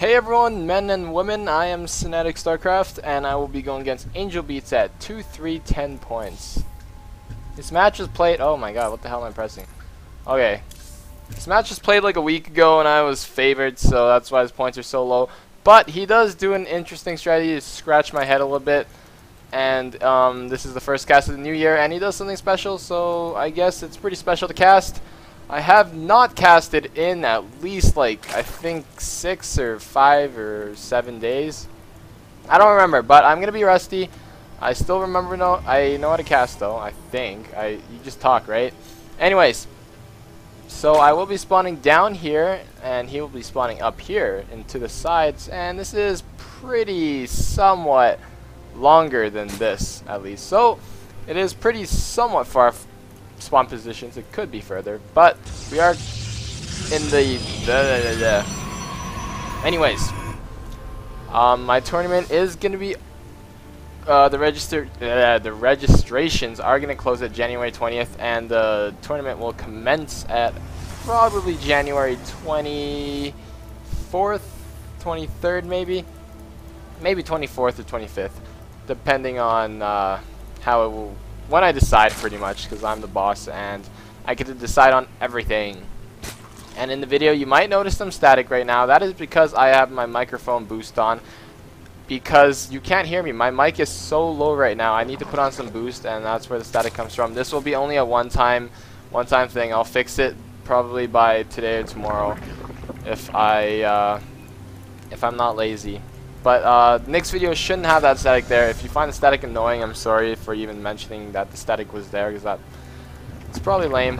Hey everyone, men and women, I am SanaticStarcraft, and I will be going against AngelBeats at 2-3-10 points. This match was played, oh my god, what the hell am I pressing? Okay, this match was played like a week ago and I was favored, so that's why his points are so low. But he does do an interesting strategy to scratch my head a little bit, and this is the first cast of the new year, and he does something special, so I guess it's pretty special to cast. I have not casted in at least like I think 6 or 5 or 7 days. I don't remember, but I'm gonna be rusty. I still remember I know how to cast though. I think you just talk, right? Anyways, so I will be spawning down here, and he will be spawning up here into the sides, and this is pretty somewhat longer than this at least. So it is pretty somewhat far spawn positions. It could be further, but we are in the anyways, my tournament is gonna be the registrations are gonna close at January 20th, and the tournament will commence at probably January 24th, 23rd, maybe 24th or 25th, depending on how it will. When I decide, pretty much, because I'm the boss and I get to decide on everything. And in the video, you might notice I'm static right now. That is because I have my microphone boost on, because you can't hear me. My mic is so low right now. I need to put on some boost, and that's where the static comes from. This will be only a one-time thing. I'll fix it probably by today or tomorrow if I'm not lazy. But next video shouldn't have that static there. If you find the static annoying, I'm sorry for even mentioning that the static was there, because it's probably lame.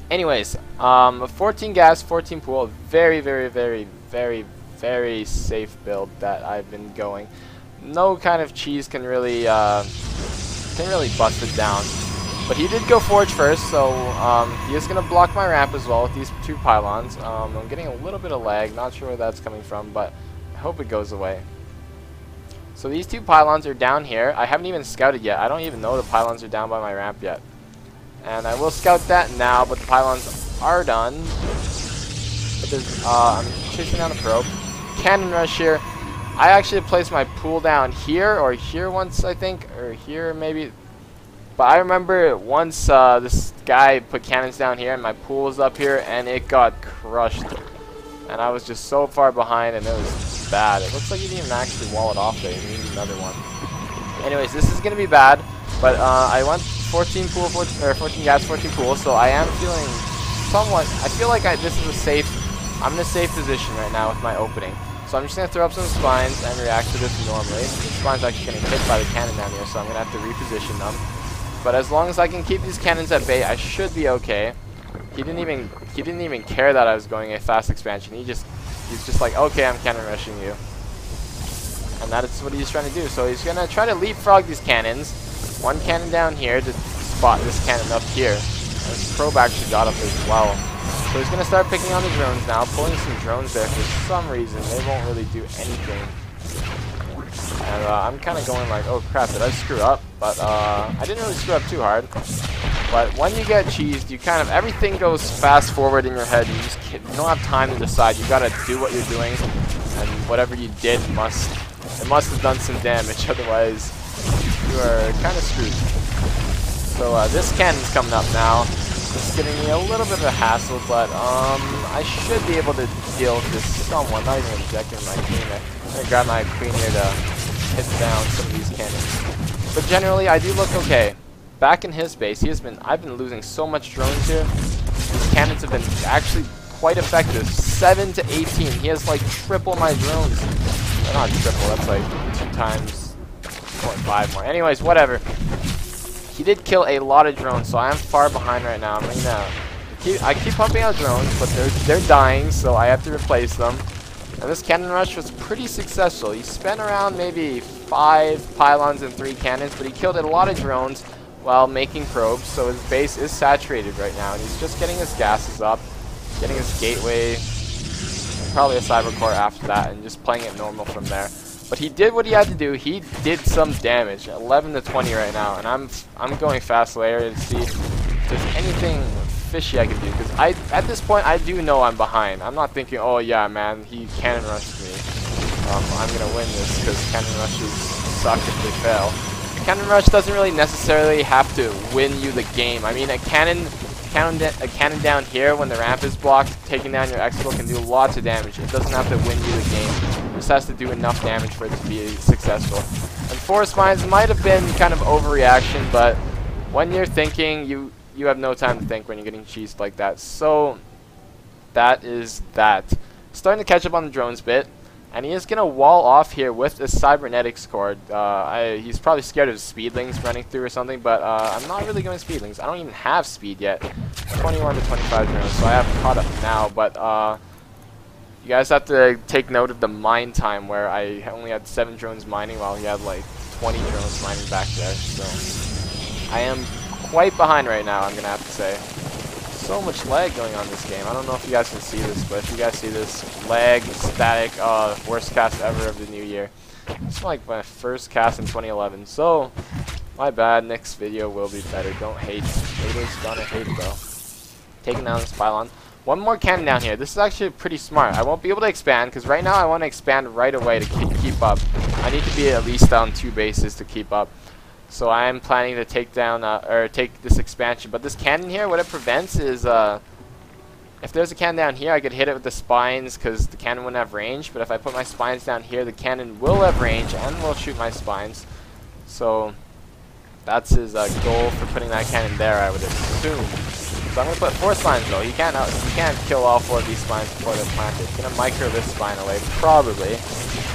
Anyways, 14 gas, 14 pool, very safe build that I've been going. No kind of cheese can really bust it down. But he did go forge first, so he is gonna block my ramp as well with these 2 pylons. I'm getting a little bit of lag, not sure where that's coming from, but I hope it goes away. So these 2 pylons are down here. I haven't even scouted yet. I don't even know the pylons are down by my ramp yet. And I will scout that now, but the pylons are done. But there's, I'm chasing down the probe. Cannon rush here. I actually placed my pool down here, or here once, I think, or here maybe. But I remember once this guy put cannons down here, and my pool was up here, and it got crushed. And I was just so far behind, and it was bad. It looks like you didn't even actually wall it off there. You need another one. Anyways, this is gonna be bad, but I went 14 gas, 14 pool, so I am feeling somewhat. I feel like this is I'm in a safe position right now with my opening. So I'm just gonna throw up some spines and react to this normally. The spine's actually getting hit by the cannon down here, so I'm gonna have to reposition them. But as long as I can keep these cannons at bay, I should be okay. He didn't even care that I was going a fast expansion. He's just like, okay, I'm cannon rushing you. And that is what he's trying to do. So he's gonna try to leapfrog these cannons. 1 cannon down here to spot this cannon up here. And his probe actually got up as well. So he's gonna start picking on the drones now, pulling some drones there for some reason. They won't really do anything. And I'm kind of going like, oh crap, did I screw up? But I didn't really screw up too hard. But when you get cheesed, you kind of, everything goes fast forward in your head. You don't have time to decide. You gotta do what you're doing, and whatever you did must have done some damage. Otherwise, you are kind of screwed. So this cannon's coming up now. It's giving me a little bit of a hassle, but I should be able to deal with this somewhat. Not even injecting my queen. I'm gonna grab my queen here to hit down some of these cannons. But generally, I do look okay. Back in his base, I've been losing so much drones here. These cannons have been actually quite effective. 7 to 18. He has like triple my drones. Well, not triple, that's like 2 times 0.5 more. Anyways, whatever. He did kill a lot of drones, so I am far behind right now. I keep pumping out drones, but they're dying, so I have to replace them. And this cannon rush was pretty successful. He spent around maybe 5 pylons and 3 cannons, but he killed a lot of drones while making probes, so his base is saturated right now, and he's just getting his gases up, getting his gateway, probably a cyber core after that, and just playing it normal from there. But he did what he had to do. He did some damage, 11 to 20 right now, and I'm going fast later to see if there's anything fishy I can do, because at this point I do know I'm behind. I'm not thinking, oh yeah man, he cannon rushed me. I'm gonna win this because cannon rushes suck if they fail. A cannon rush doesn't really necessarily have to win you the game. I mean, a cannon down here when the ramp is blocked, taking down your expo can do lots of damage. It doesn't have to win you the game. It just has to do enough damage for it to be successful. And 4 spines might have been kind of overreaction, but when you're thinking, you have no time to think when you're getting cheesed like that. So that is that. Starting to catch up on the drones bit. And he is going to wall off here with the cybernetics cord. He's probably scared of speedlings running through or something, but I'm not really going speedlings. I don't even have speed yet. 21 to 25 drones, so I haven't caught up now, but you guys have to take note of the mine time where I only had 7 drones mining while he had like 20 drones mining back there. So I am quite behind right now, I'm going to have to say. So much lag going on in this game. I don't know if you guys can see this, but if you guys see this, lag, static, worst cast ever of the new year. It's like my first cast in 2011, so my bad. Next video will be better. Don't hate. Haters gonna hate though. Taking down this pylon. One more cannon down here. This is actually pretty smart. I won't be able to expand because right now I want to expand right away to keep up. I need to be at least on 2 bases to keep up. So I am planning to take down, or take this expansion. But this cannon here, what it prevents is, if there's a cannon down here, I could hit it with the spines because the cannon wouldn't have range. But if I put my spines down here, the cannon will have range and will shoot my spines. So that's his goal for putting that cannon there, I would assume. So I'm going to put 4 spines though. He can't kill all 4 of these spines before they're planted. He's going to micro this spine away, probably.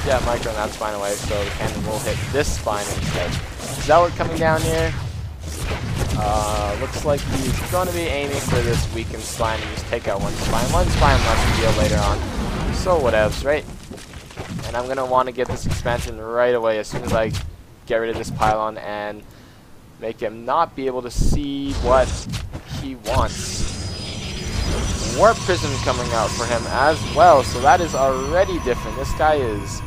Yeah, micro that spine away, so the cannon will hit this spine instead. Zealot coming down here. Looks like he's going to be aiming for this weakened spine and just take out 1 spine. 1 spine left to deal later on. So whatevs, right? And I'm going to want to get this expansion right away as soon as I get rid of this pylon and make him not be able to see what he wants. Warp Prism coming out for him as well, so that is already different. This guy is...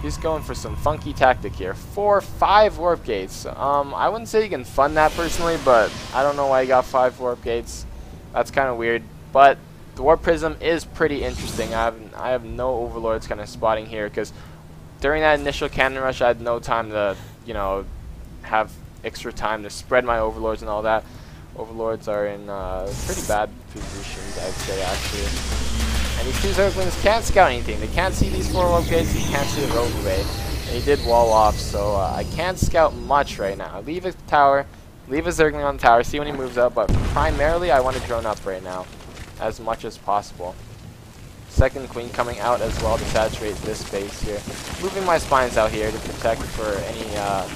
he's going for some funky tactic here. 5 warp gates. I wouldn't say you can fund that personally, but I don't know why he got 5 warp gates. That's kind of weird. But the warp prism is pretty interesting. I have no overlords kind of spotting here because during that initial cannon rush, I had no time to, you know, have extra time to spread my overlords and all that. Overlords are in pretty bad positions, I'd say, actually. And these 2 Zerglings can't scout anything. They can't see these 4 warp gates. He can't see the roadway. And he did wall off, so I can't scout much right now. Leave a tower, leave a Zergling on the tower, see when he moves up, but primarily I want to drone up right now as much as possible. Second Queen coming out as well to saturate this base here. Moving my spines out here to protect for any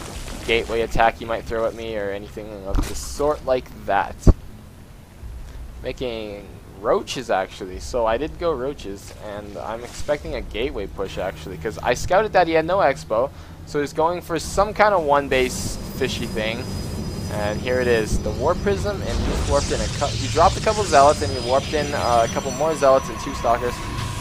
gateway attack he might throw at me or anything of the sort like that. Making roaches actually, so I did go roaches and I'm expecting a gateway push actually because I scouted that he had no expo, so he's going for some kind of 1 base fishy thing. And here it is, the warp prism, and he warped in he dropped a couple zealots and he warped in a couple more zealots and 2 stalkers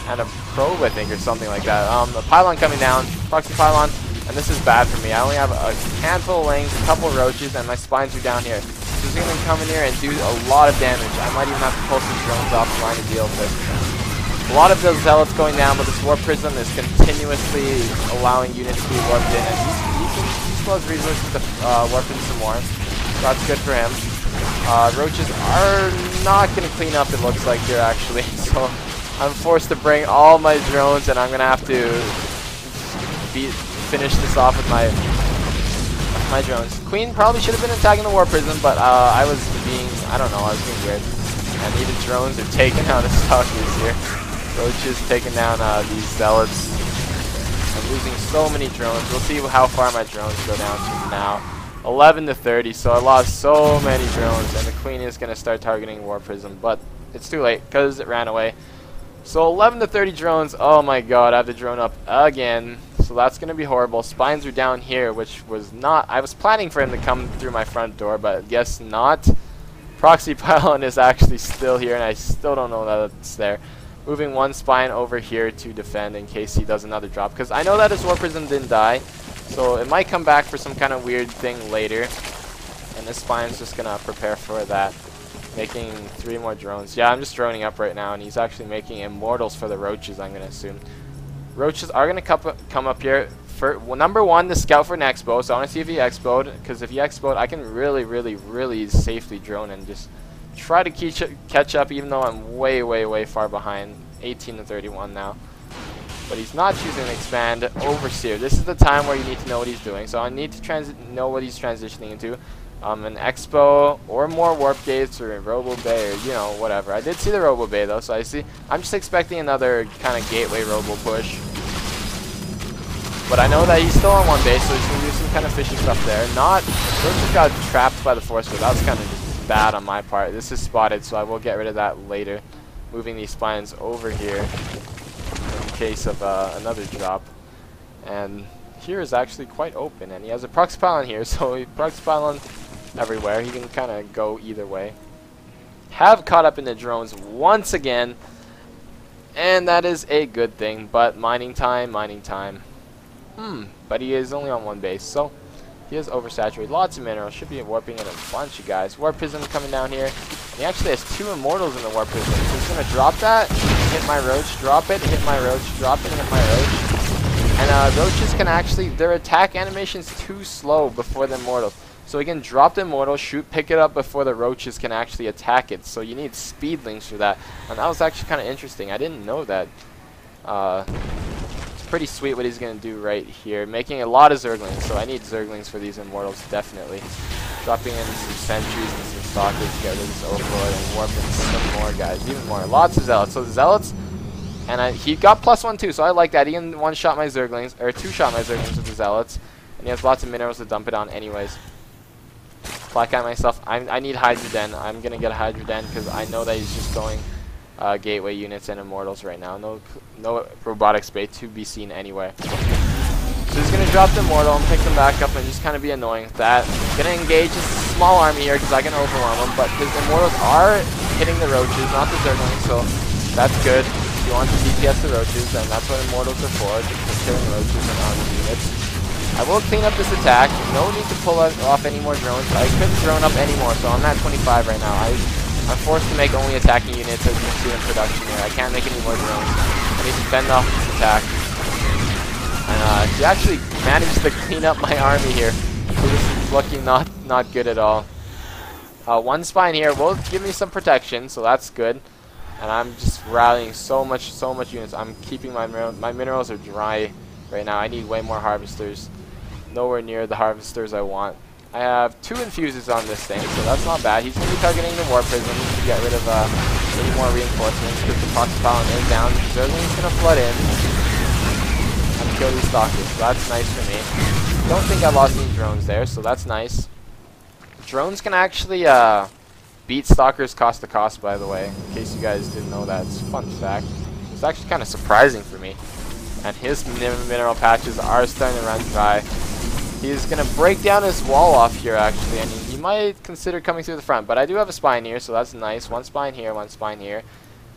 and a probe I think or something like that. The pylon coming down, proxy pylon, and this is bad for me. I only have a handful of lanes, a couple roaches, and my spines are down here. He's going to come in here and do a lot of damage. I might even have to pull some drones off the line to deal with this. A lot of those zealots going down, but this warp prism is continuously allowing units to be warped in, and he still has resources to warp in some more. So that's good for him. Roaches are not going to clean up, it looks like here actually. So I'm forced to bring all my drones, and I'm going to have to finish this off with my drones. Queen probably should have been attacking the warp prism, but I was being weird. And needed drones are taking out the stalkers here. Roaches taking down these zealots. I'm losing so many drones. We'll see how far my drones go down to now. 11 to 30, so I lost so many drones, and the Queen is going to start targeting warp prism, but it's too late because it ran away. So 11 to 30 drones. Oh my god, I have to drone up again. So that's going to be horrible. Spines are down here, which was not... I was planning for him to come through my front door, but guess not. Proxy pylon is actually still here, and I still don't know that it's there. Moving 1 spine over here to defend in case he does another drop, because I know that his warp prism didn't die, so it might come back for some kind of weird thing later, and this spine's just going to prepare for that. Making 3 more drones. Yeah, I'm just droning up right now, and he's actually making immortals for the roaches, I'm going to assume. Roaches are going to come up here. For, well, number 1, the scout for an expo, so I want to see if he expoed, because if he expoed, I can really safely drone and just try to catch up, even though I'm way far behind. 18 to 31 now. But he's not choosing to expand. Overseer. This is the time where you need to know what he's doing, so I need to know what he's transitioning into. An expo, or more warp gates, or a robo bay, or you know, whatever. I did see the robo bay though, so I'm just expecting another kind of gateway robo push. But I know that he's still on 1 base, so he's gonna do some kind of fishy stuff there. Just got trapped by the force field. That was kind of just bad on my part. This is spotted, so I will get rid of that later. Moving these spines over here in case of another drop. And here is actually quite open, and he has a proxy pylon here, so he proxy pylon everywhere. He can kind of go either way. Have caught up in the drones once again, and that is a good thing. But mining time. But he is only on 1 base, so he is oversaturated. Lots of minerals. Should be warping in a bunch of guys. Warp prism coming down here. And he actually has 2 immortals in the warp prism. So he's gonna drop that, hit my roach, drop it, hit my roach, drop it, hit my roach. And roaches can actually, their attack animation is too slow before the immortals. So he can drop the immortal, pick it up before the roaches can actually attack it. So you need speedlings for that. And that was actually kind of interesting. I didn't know that. It's pretty sweet what he's going to do right here. Making a lot of zerglings. So I need zerglings for these immortals, definitely. Dropping in some sentries and some stalkers to get rid of this overlord and warping some more guys. Even more. Lots of zealots. So the zealots... And he got +1 too, so I like that. He can 1-shot my zerglings, or 2-shot my zerglings with the zealots. And he has lots of minerals to dump it on anyways. Black Eye myself, I need Hydra Den. I'm going to get a Hydra Den because I know that he's just going gateway units and immortals right now. No robotic space to be seen anywhere. So he's going to drop the immortal and pick them back up and just kind of be annoying with that. Going to engage a small army here because I can overwhelm him, but his immortals are hitting the roaches, not the zerglings, so that's good. If you want to DPS the roaches, then that's what immortals are for, just killing roaches and army units. I will clean up this attack. No need to pull off any more drones. I couldn't drone up anymore, so I'm at 25 right now. I'm forced to make only attacking units, as you can see in production here. I can't make any more drones. I need to fend off this attack. And he actually managed to clean up my army here. So this is looking not good at all. 1 spine here will give me some protection, so that's good. And I'm just rallying so much units. I'm keeping my minerals are dry right now. I need way more harvesters. Nowhere near the harvesters I want. I have 2 infuses on this thing, so that's not bad. He's going to be targeting the warp prism to get rid of any more reinforcements because the proxy pylon is down. Zergling's going to flood in and kill these stalkers, so that's nice for me. Don't think I lost any drones there, so that's nice. Drones can actually beat stalkers cost to cost, by the way, in case you guys didn't know that. It's a fun fact. It's actually kind of surprising for me. And his mineral patches are starting to run dry. He's going to break down his wall off here, actually, and he might consider coming through the front. But I do have a spine here, so that's nice. 1 spine here, 1 spine here,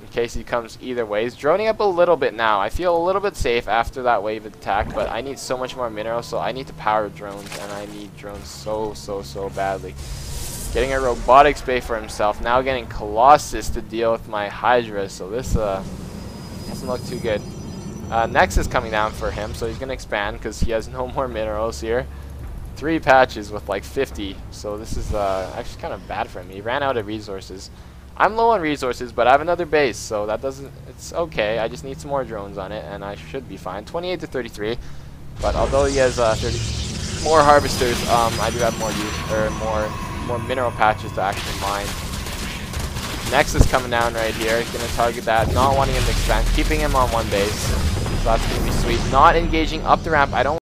in case he comes either way. He's droning up a little bit now. I feel a little bit safe after that wave attack, but I need so much more minerals, so I need to power drones, and I need drones so badly. Getting a robotics bay for himself. Now getting Colossus to deal with my Hydra. So this doesn't look too good. Next is coming down for him. So he's going to expand because he has no more minerals here. 3 patches with like 50. So this is actually kind of bad for him. He ran out of resources. I'm low on resources, but I have another base. So that doesn't... It's okay. I just need some more drones on it. And I should be fine. 28 to 33. But although he has 30 more harvesters, I do have more mineral patches to actually mine. Next is coming down right here. He's going to target that, not wanting him to expand, keeping him on 1 base. So that's going to be sweet. Not engaging up the ramp. I don't